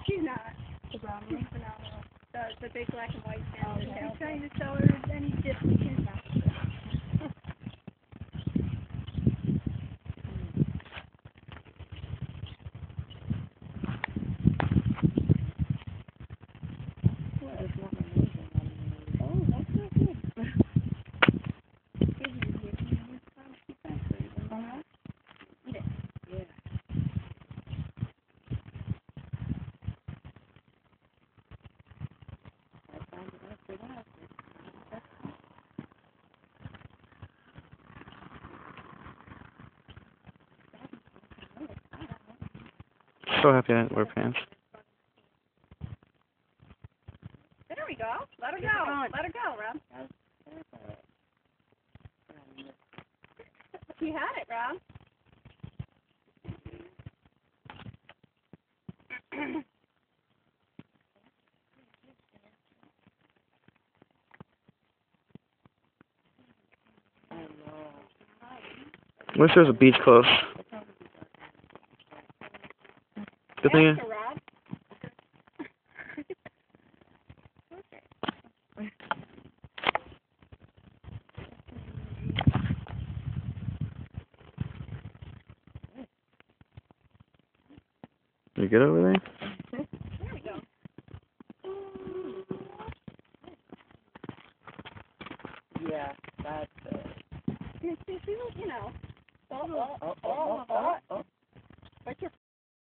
She's not. The brown She's one? phenomenal. The big black and white family. Okay. She's trying to show her any difference. Oh, that's so good. Uh-huh. Eat it. Yeah. I found it after that. So happy I didn't wear pants. There we go. Let her go. Let her go, Rob. You had it, Rob. Wish there was a beach close. Good thing. Ask her, Rob. You good over there? There we go. Yeah, that's You know, oh.